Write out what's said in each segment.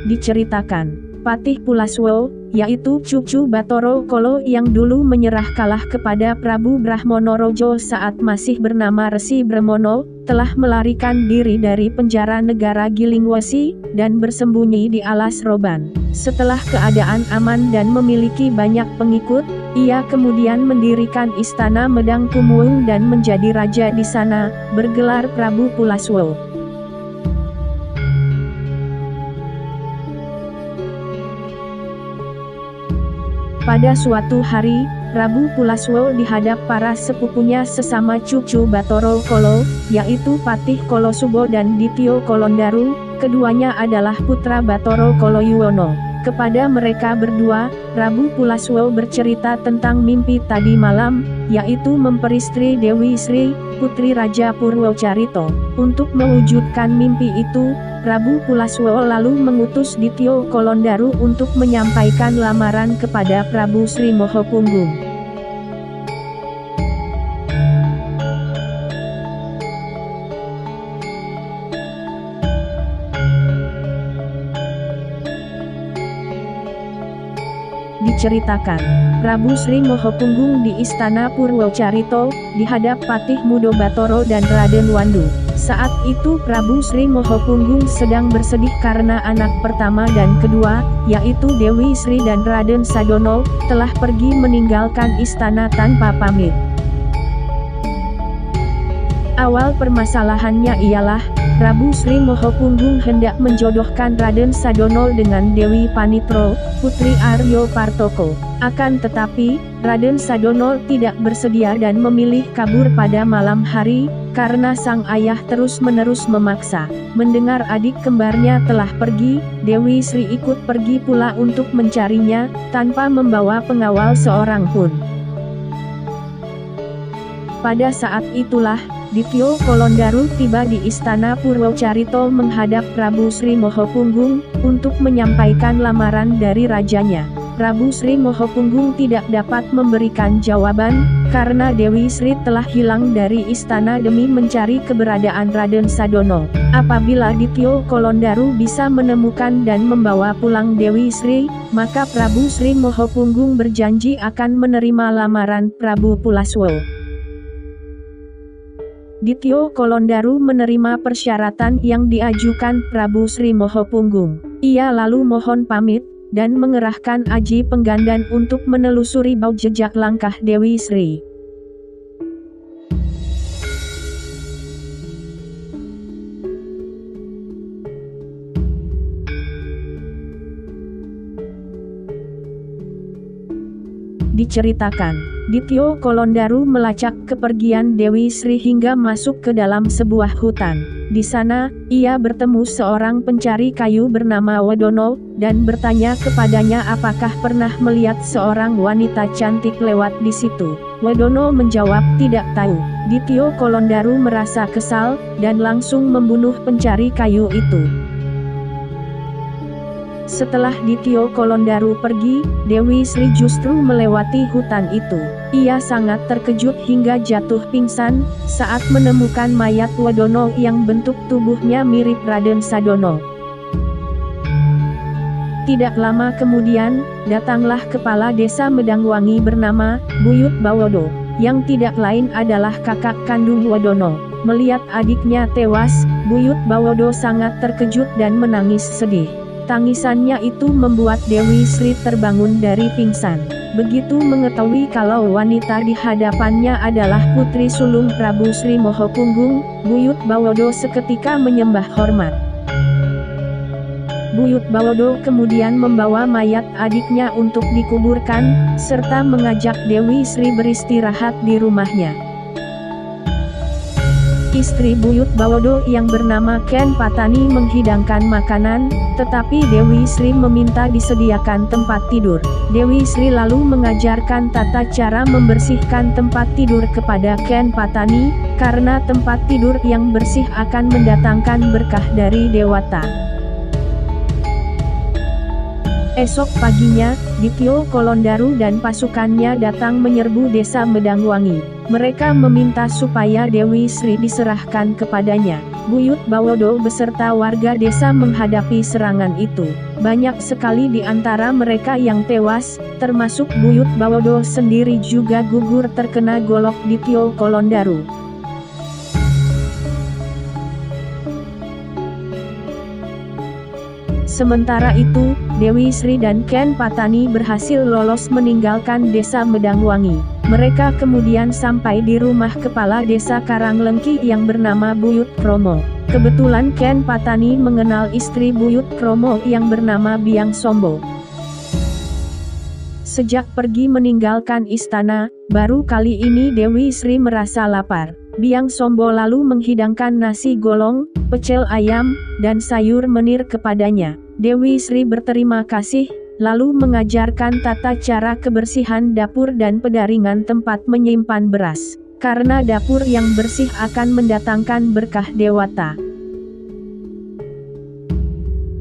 Diceritakan, Patih Pulaswo, yaitu cucu Batara Kala yang dulu menyerah kalah kepada Prabu Brahmanaraja saat masih bernama Resi Brahmana, telah melarikan diri dari penjara negara Gilingwasi, dan bersembunyi di alas roban. Setelah keadaan aman dan memiliki banyak pengikut, ia kemudian mendirikan istana Medang Kumuung dan menjadi raja di sana, bergelar Prabu Pulaswo. Pada suatu hari, Prabu Pulaswo dihadap para sepupunya sesama cucu Batara Kala, yaitu Patih Kalasuba dan Ditya Kalondaru, keduanya adalah putra Batara Kala Yuwono. Kepada mereka berdua, Prabu Pulaswo bercerita tentang mimpi tadi malam, yaitu memperistri Dewi Sri, putri Raja Purwocarito. Untuk mewujudkan mimpi itu, Prabu Pulaswo lalu mengutus Ditya Kalondaru untuk menyampaikan lamaran kepada Prabu Sri Mohopunggung. Diceritakan, Prabu Sri Mohopunggung di istana Purwocarito, dihadap Patih Muda Batara dan Raden Wandu. Saat itu Prabu Sri Mohopunggung sedang bersedih karena anak pertama dan kedua, yaitu Dewi Sri dan Raden Sadono, telah pergi meninggalkan istana tanpa pamit. Awal permasalahannya ialah, Prabu Sri Mohopunggung hendak menjodohkan Raden Sadono dengan Dewi Panitro, putri Aryo Partoko. Akan tetapi, Raden Sadono tidak bersedia dan memilih kabur pada malam hari, karena sang ayah terus-menerus memaksa. Mendengar adik kembarnya telah pergi, Dewi Sri ikut pergi pula untuk mencarinya, tanpa membawa pengawal seorang pun. Pada saat itulah, Ditya Kalondaru tiba di istana Purwocarito menghadap Prabu Sri Mohopunggung, untuk menyampaikan lamaran dari rajanya. Prabu Sri Mohopunggung tidak dapat memberikan jawaban, karena Dewi Sri telah hilang dari istana demi mencari keberadaan Raden Sadono. Apabila Ditya Kalondaru bisa menemukan dan membawa pulang Dewi Sri, maka Prabu Sri Mohopunggung berjanji akan menerima lamaran Prabu Pulaswo. Ditya Kalondaru menerima persyaratan yang diajukan Prabu Sri Mohopunggung. Ia lalu mohon pamit, dan mengerahkan Aji Penggandan untuk menelusuri bau jejak langkah Dewi Sri. Diceritakan, Ditya Kalondaru melacak kepergian Dewi Sri hingga masuk ke dalam sebuah hutan. Di sana, ia bertemu seorang pencari kayu bernama Wadono, dan bertanya kepadanya apakah pernah melihat seorang wanita cantik lewat di situ. Wadono menjawab tidak tahu. Ditya Kalondaru merasa kesal, dan langsung membunuh pencari kayu itu. Setelah Ditya Kalondaru pergi, Dewi Sri justru melewati hutan itu. Ia sangat terkejut hingga jatuh pingsan, saat menemukan mayat Wadono yang bentuk tubuhnya mirip Raden Sadono. Tidak lama kemudian, datanglah kepala desa Medangwangi bernama Buyut Bawodo, yang tidak lain adalah kakak kandung Wadono. Melihat adiknya tewas, Buyut Bawodo sangat terkejut dan menangis sedih. Tangisannya itu membuat Dewi Sri terbangun dari pingsan. Begitu mengetahui kalau wanita di hadapannya adalah putri sulung Prabu Sri Mohopunggung, Buyut Bawodo seketika menyembah hormat. Buyut Bawodo kemudian membawa mayat adiknya untuk dikuburkan, serta mengajak Dewi Sri beristirahat di rumahnya. Istri Buyut Bawodo yang bernama Ken Patani menghidangkan makanan, tetapi Dewi Sri meminta disediakan tempat tidur. Dewi Sri lalu mengajarkan tata cara membersihkan tempat tidur kepada Ken Patani, karena tempat tidur yang bersih akan mendatangkan berkah dari dewata. Esok paginya, Ditya Kalondaru dan pasukannya datang menyerbu desa Medangwangi. Mereka meminta supaya Dewi Sri diserahkan kepadanya. Buyut Bawodo beserta warga desa menghadapi serangan itu. Banyak sekali di antara mereka yang tewas, termasuk Buyut Bawodo sendiri juga gugur terkena golok Dityo Kolondaru. Sementara itu, Dewi Sri dan Ken Patani berhasil lolos meninggalkan desa Medangwangi. Mereka kemudian sampai di rumah kepala desa Karanglengki yang bernama Buyut Kromo. Kebetulan Ken Patani mengenal istri Buyut Kromo yang bernama Biang Sombo. Sejak pergi meninggalkan istana, baru kali ini Dewi Sri merasa lapar. Biang Sombo lalu menghidangkan nasi golong, pecel ayam, dan sayur menir kepadanya. Dewi Sri berterima kasih, lalu mengajarkan tata cara kebersihan dapur dan pedaringan tempat menyimpan beras. Karena dapur yang bersih akan mendatangkan berkah dewata.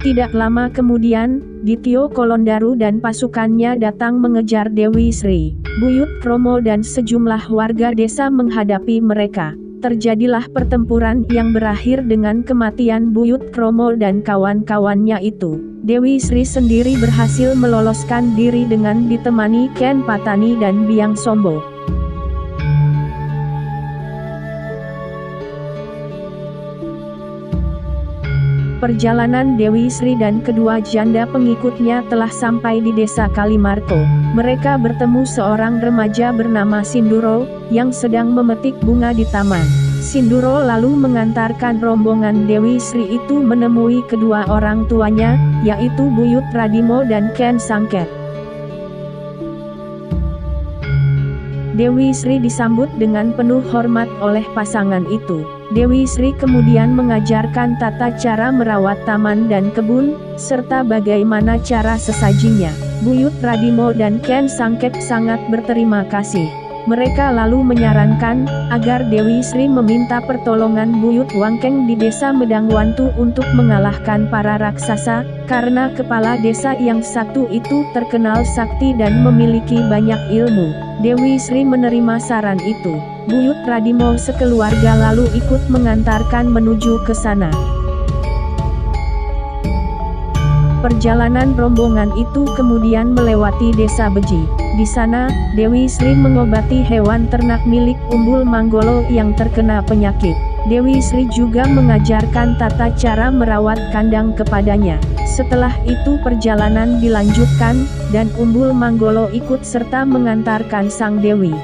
Tidak lama kemudian, Dityo Kolondaru dan pasukannya datang mengejar Dewi Sri. Buyut Kromo dan sejumlah warga desa menghadapi mereka. Terjadilah pertempuran yang berakhir dengan kematian Buyut Kromo dan kawan-kawannya itu. Dewi Sri sendiri berhasil meloloskan diri dengan ditemani Ken Patani dan Biang Sombo. Perjalanan Dewi Sri dan kedua janda pengikutnya telah sampai di desa Kalimarko. Mereka bertemu seorang remaja bernama Sinduro, yang sedang memetik bunga di taman. Sinduro lalu mengantarkan rombongan Dewi Sri itu menemui kedua orang tuanya, yaitu Buyut Radimo dan Ken Sangket. Dewi Sri disambut dengan penuh hormat oleh pasangan itu. Dewi Sri kemudian mengajarkan tata cara merawat taman dan kebun, serta bagaimana cara sesajinya. Buyut Radimo dan Ken Sangket sangat berterima kasih. Mereka lalu menyarankan, agar Dewi Sri meminta pertolongan Buyut Wangkeng di desa Medangwantu untuk mengalahkan para raksasa, karena kepala desa yang satu itu terkenal sakti dan memiliki banyak ilmu. Dewi Sri menerima saran itu. Buyut Radimo sekeluarga lalu ikut mengantarkan menuju ke sana. Perjalanan rombongan itu kemudian melewati desa Beji. Di sana, Dewi Sri mengobati hewan ternak milik Umbul Manggolo yang terkena penyakit. Dewi Sri juga mengajarkan tata cara merawat kandang kepadanya. Setelah itu perjalanan dilanjutkan, dan Umbul Manggolo ikut serta mengantarkan sang Dewi.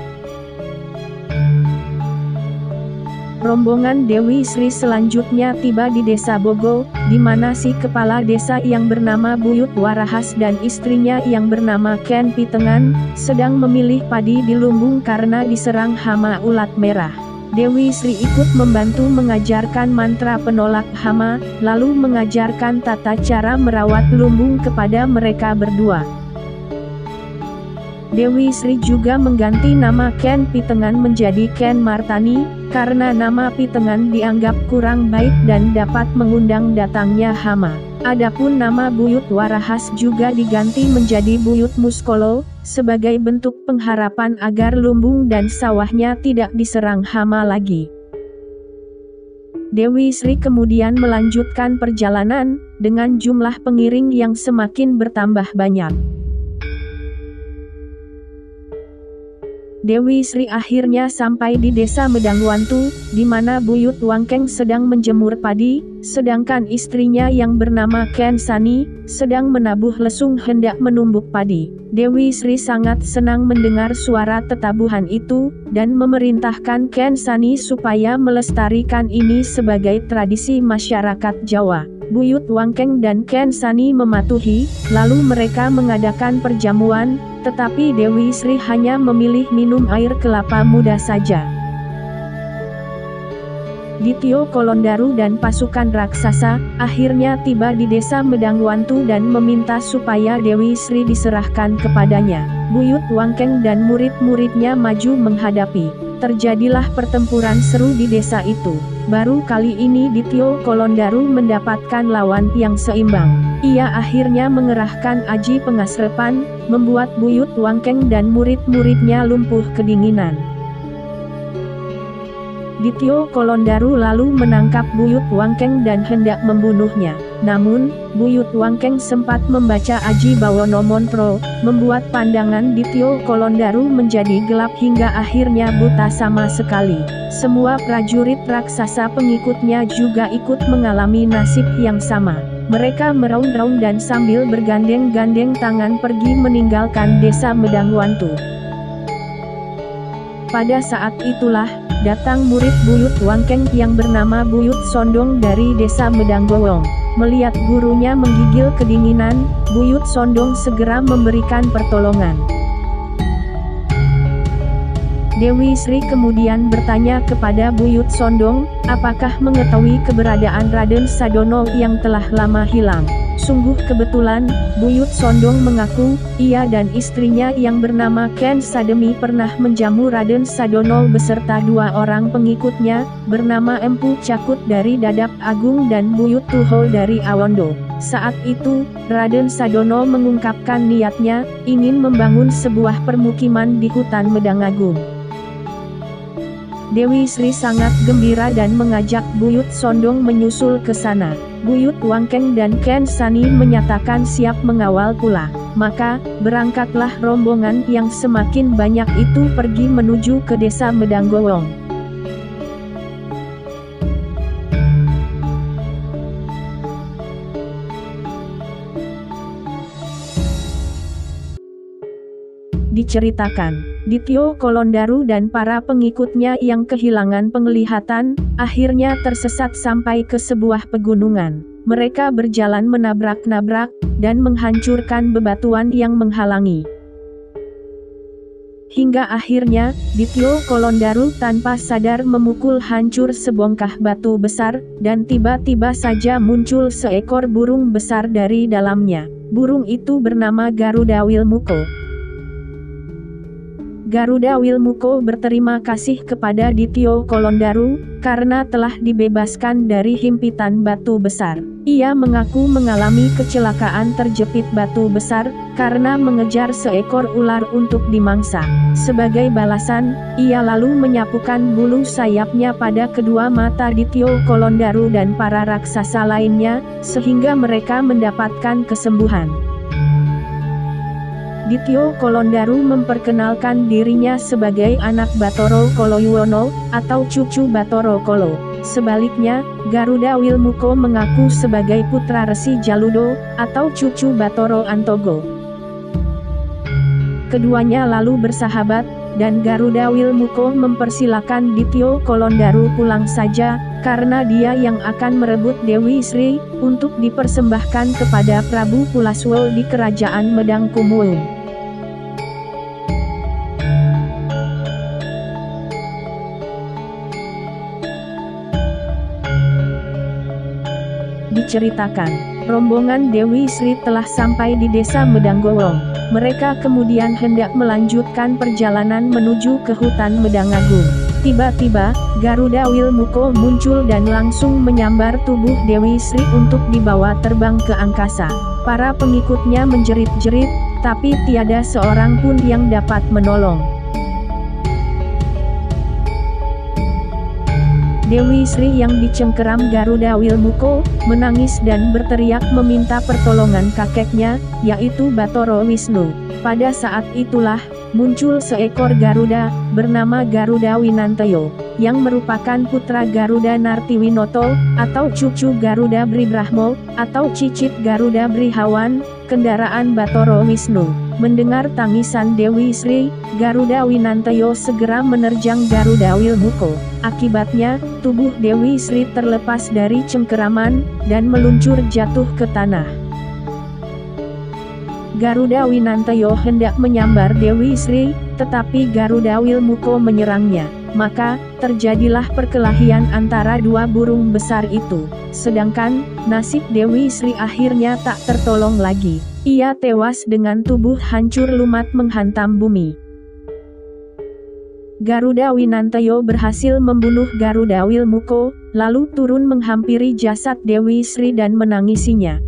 Rombongan Dewi Sri selanjutnya tiba di desa Bogo, di mana si kepala desa yang bernama Buyut Warahas dan istrinya yang bernama Ken Pitengan, sedang memilih padi di lumbung karena diserang hama ulat merah. Dewi Sri ikut membantu mengajarkan mantra penolak hama, lalu mengajarkan tata cara merawat lumbung kepada mereka berdua. Dewi Sri juga mengganti nama Ken Pitengan menjadi Ken Martani, karena nama Pitengan dianggap kurang baik dan dapat mengundang datangnya hama. Adapun nama Buyut Warahas juga diganti menjadi Buyut Muskolo, sebagai bentuk pengharapan agar lumbung dan sawahnya tidak diserang hama lagi. Dewi Sri kemudian melanjutkan perjalanan, dengan jumlah pengiring yang semakin bertambah banyak. Dewi Sri akhirnya sampai di desa Medangwantu, di mana Buyut Wangkeng sedang menjemur padi, sedangkan istrinya yang bernama Ken Sani, sedang menabuh lesung hendak menumbuk padi. Dewi Sri sangat senang mendengar suara tetabuhan itu, dan memerintahkan Ken Sani supaya melestarikan ini sebagai tradisi masyarakat Jawa. Buyut Wangkeng dan Ken Sani mematuhi, lalu mereka mengadakan perjamuan, tetapi Dewi Sri hanya memilih minum air kelapa muda saja. Dityo Kolondaru dan pasukan raksasa, akhirnya tiba di desa Medangwantu dan meminta supaya Dewi Sri diserahkan kepadanya. Buyut Wangkeng dan murid-muridnya maju menghadapi. Terjadilah pertempuran seru di desa itu. Baru kali ini Dityo Kolondaru mendapatkan lawan yang seimbang. Ia akhirnya mengerahkan aji pengasrepan, membuat Buyut Wangkeng dan murid-muridnya lumpuh kedinginan. Dityo Kolondaru lalu menangkap Buyut Wangkeng dan hendak membunuhnya. Namun, Buyut Wangkeng sempat membaca Aji Bawono Montro, membuat pandangan Dityo Kolondaru menjadi gelap hingga akhirnya buta sama sekali. Semua prajurit raksasa pengikutnya juga ikut mengalami nasib yang sama. Mereka meraung-raung dan sambil bergandeng-gandeng tangan pergi meninggalkan desa Medangwantu. Pada saat itulah, datang murid Buyut Wangkeng yang bernama Buyut Sondong dari desa Medanggowong. Melihat gurunya menggigil kedinginan, Buyut Sondong segera memberikan pertolongan. Dewi Sri kemudian bertanya kepada Buyut Sondong, apakah mengetahui keberadaan Raden Sadono yang telah lama hilang. Sungguh kebetulan, Buyut Sondong mengaku, ia dan istrinya yang bernama Ken Sademi pernah menjamu Raden Sadono beserta 2 orang pengikutnya, bernama Empu Cakut dari Dadap Agung dan Buyut Tuhol dari Awondo. Saat itu, Raden Sadono mengungkapkan niatnya, ingin membangun sebuah permukiman di hutan Medangagung. Dewi Sri sangat gembira dan mengajak Buyut Sondong menyusul ke sana. Buyut Wangkeng dan Ken Sani menyatakan siap mengawal pula. Maka, berangkatlah rombongan yang semakin banyak itu pergi menuju ke desa Medanggowong. Diceritakan, Dityo Kolondaru dan para pengikutnya yang kehilangan penglihatan, akhirnya tersesat sampai ke sebuah pegunungan. Mereka berjalan menabrak-nabrak, dan menghancurkan bebatuan yang menghalangi. Hingga akhirnya, Dityo Kolondaru tanpa sadar memukul hancur sebongkah batu besar, dan tiba-tiba saja muncul seekor burung besar dari dalamnya. Burung itu bernama Garuda Wilmuko. Garuda Wilmuko berterima kasih kepada Dityo Kolondaru, karena telah dibebaskan dari himpitan batu besar. Ia mengaku mengalami kecelakaan terjepit batu besar, karena mengejar seekor ular untuk dimangsa. Sebagai balasan, ia lalu menyapukan bulu sayapnya pada kedua mata Dityo Kolondaru dan para raksasa lainnya, sehingga mereka mendapatkan kesembuhan. Dityo Kolondaru memperkenalkan dirinya sebagai anak Batoro Koloyuwono, atau cucu Batoro Kolo. Sebaliknya, Garuda Wilmuko mengaku sebagai putra Resi Jaludo, atau cucu Batoro Antogo. Keduanya lalu bersahabat, dan Garuda Wilmuko mempersilakan Dityo Kolondaru pulang saja, karena dia yang akan merebut Dewi Sri, untuk dipersembahkan kepada Prabu Pulaswo di Kerajaan Medangkumuung. Diceritakan, rombongan Dewi Sri telah sampai di desa Medanggowong. Mereka kemudian hendak melanjutkan perjalanan menuju ke hutan Medangagung. Tiba-tiba, Garuda Wilmuko muncul dan langsung menyambar tubuh Dewi Sri untuk dibawa terbang ke angkasa. Para pengikutnya menjerit-jerit, tapi tiada seorang pun yang dapat menolong. Dewi Sri yang dicengkeram Garuda Wilmuko, menangis dan berteriak meminta pertolongan kakeknya, yaitu Batoro Wisnu. Pada saat itulah, muncul seekor Garuda, bernama Garuda Winantayo, yang merupakan putra Garuda Nartiwinoto, atau cucu Garuda Bribrahmo, atau cicit Garuda Brihawan, kendaraan Batoro Wisnu. Mendengar tangisan Dewi Sri, Garuda Winantayo segera menerjang Garuda Wilmuko. Akibatnya, tubuh Dewi Sri terlepas dari cengkeraman, dan meluncur jatuh ke tanah. Garuda Winantayo hendak menyambar Dewi Sri, tetapi Garuda Wilmuko menyerangnya. Maka, terjadilah perkelahian antara dua burung besar itu. Sedangkan, nasib Dewi Sri akhirnya tak tertolong lagi. Ia tewas dengan tubuh hancur lumat menghantam bumi. Garuda Winantayo berhasil membunuh Garuda Wilmuko, lalu turun menghampiri jasad Dewi Sri dan menangisinya.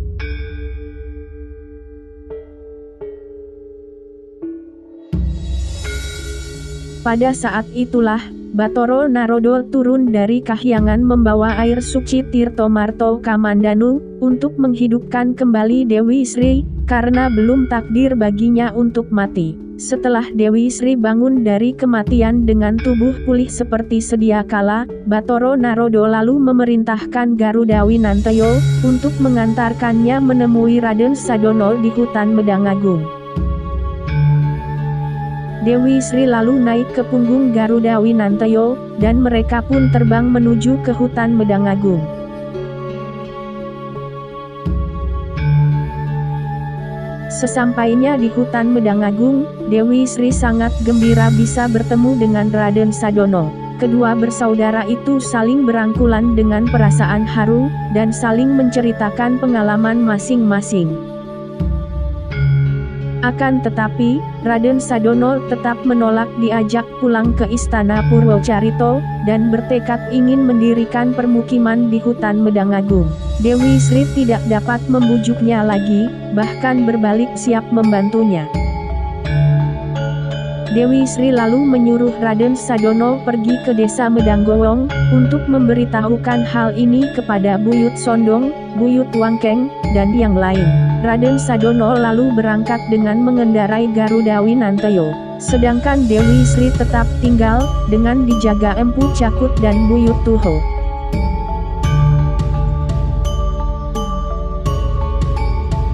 Pada saat itulah, Batoro Narodo turun dari kahyangan membawa air suci Tirto Marto Kamandanu, untuk menghidupkan kembali Dewi Sri, karena belum takdir baginya untuk mati. Setelah Dewi Sri bangun dari kematian dengan tubuh pulih seperti sedia kala, Batoro Narodo lalu memerintahkan Garuda Winanteyo, untuk mengantarkannya menemui Raden Sadono di hutan Medangagung. Dewi Sri lalu naik ke punggung Garuda Winanteyo, dan mereka pun terbang menuju ke hutan Medangagung. Sesampainya di hutan Medangagung, Dewi Sri sangat gembira bisa bertemu dengan Raden Sadono. Kedua bersaudara itu saling berangkulan dengan perasaan haru, dan saling menceritakan pengalaman masing-masing. Akan tetapi, Raden Sadono tetap menolak diajak pulang ke istana Purwocarito, dan bertekad ingin mendirikan permukiman di hutan Medangagung. Dewi Sri tidak dapat membujuknya lagi, bahkan berbalik siap membantunya. Dewi Sri lalu menyuruh Raden Sadono pergi ke desa Medanggowong, untuk memberitahukan hal ini kepada Buyut Sondong, Buyut Wangkeng, dan yang lain. Raden Sadono lalu berangkat dengan mengendarai Garuda Winanteyo, sedangkan Dewi Sri tetap tinggal, dengan dijaga Empu Cakut dan Buyut Tuho.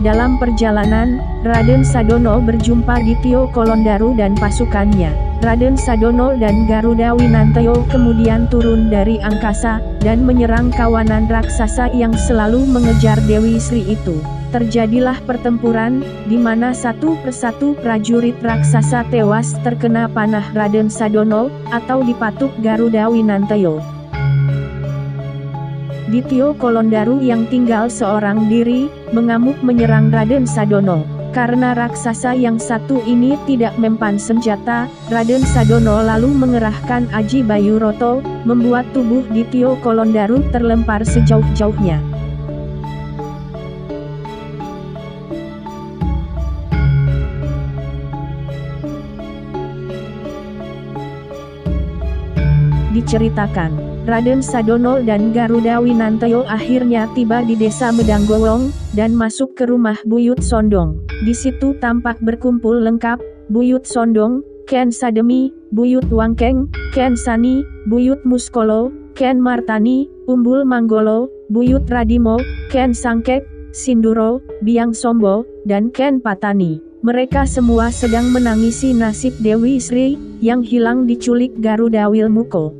Dalam perjalanan, Raden Sadono berjumpa Dityo Kolondaru dan pasukannya. Raden Sadono dan Garuda Winanteyo kemudian turun dari angkasa, dan menyerang kawanan raksasa yang selalu mengejar Dewi Sri itu. Terjadilah pertempuran, di mana satu persatu prajurit raksasa tewas terkena panah Raden Sadono, atau dipatuk Garuda Winanteyo. Dityo Kolondaru yang tinggal seorang diri, mengamuk menyerang Raden Sadono. Karena raksasa yang satu ini tidak mempan senjata, Raden Sadono lalu mengerahkan Aji Bayuroto, membuat tubuh Dityo Kolondaru terlempar sejauh-jauhnya. Diceritakan, Raden Sadono dan Garuda Winanteyo akhirnya tiba di desa Medanggowong, dan masuk ke rumah Buyut Sondong. Di situ tampak berkumpul lengkap, Buyut Sondong, Ken Sademi, Buyut Wangkeng, Ken Sani, Buyut Muskolo, Ken Martani, Umbul Manggolo, Buyut Radimo, Ken Sangkek, Sinduro, Biang Sombo, dan Ken Patani. Mereka semua sedang menangisi nasib Dewi Sri, yang hilang diculik Garuda Wilmuko.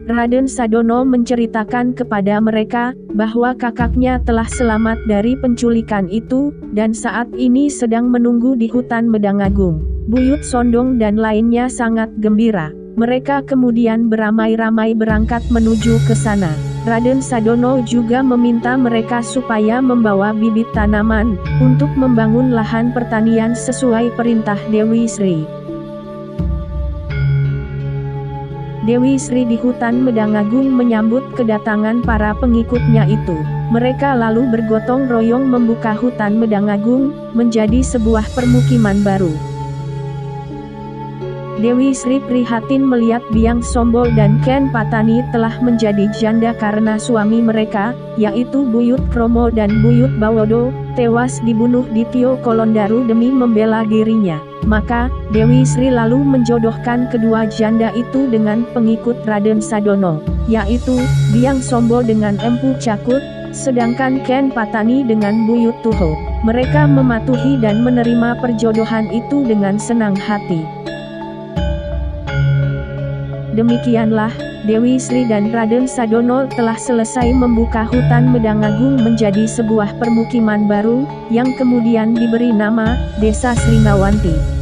Raden Sadono menceritakan kepada mereka, bahwa kakaknya telah selamat dari penculikan itu, dan saat ini sedang menunggu di hutan Medangagung. Buyut Sondong dan lainnya sangat gembira. Mereka kemudian beramai-ramai berangkat menuju ke sana. Raden Sadono juga meminta mereka supaya membawa bibit tanaman, untuk membangun lahan pertanian sesuai perintah Dewi Sri. Dewi Sri di hutan Medangagung menyambut kedatangan para pengikutnya itu. Mereka lalu bergotong royong membuka hutan Medangagung, menjadi sebuah permukiman baru. Dewi Sri prihatin melihat Biang Sombo dan Ken Patani telah menjadi janda karena suami mereka, yaitu Buyut Kromo dan Buyut Bawodo, tewas dibunuh Dityo Kolondaru demi membela dirinya. Maka, Dewi Sri lalu menjodohkan kedua janda itu dengan pengikut Raden Sadono, yaitu Biang Sombo dengan Empu Cakut, sedangkan Ken Patani dengan Buyut Tuho. Mereka mematuhi dan menerima perjodohan itu dengan senang hati. Demikianlah, Dewi Sri dan Raden Sadono telah selesai membuka hutan Medangagung menjadi sebuah permukiman baru, yang kemudian diberi nama Desa Sringawanti.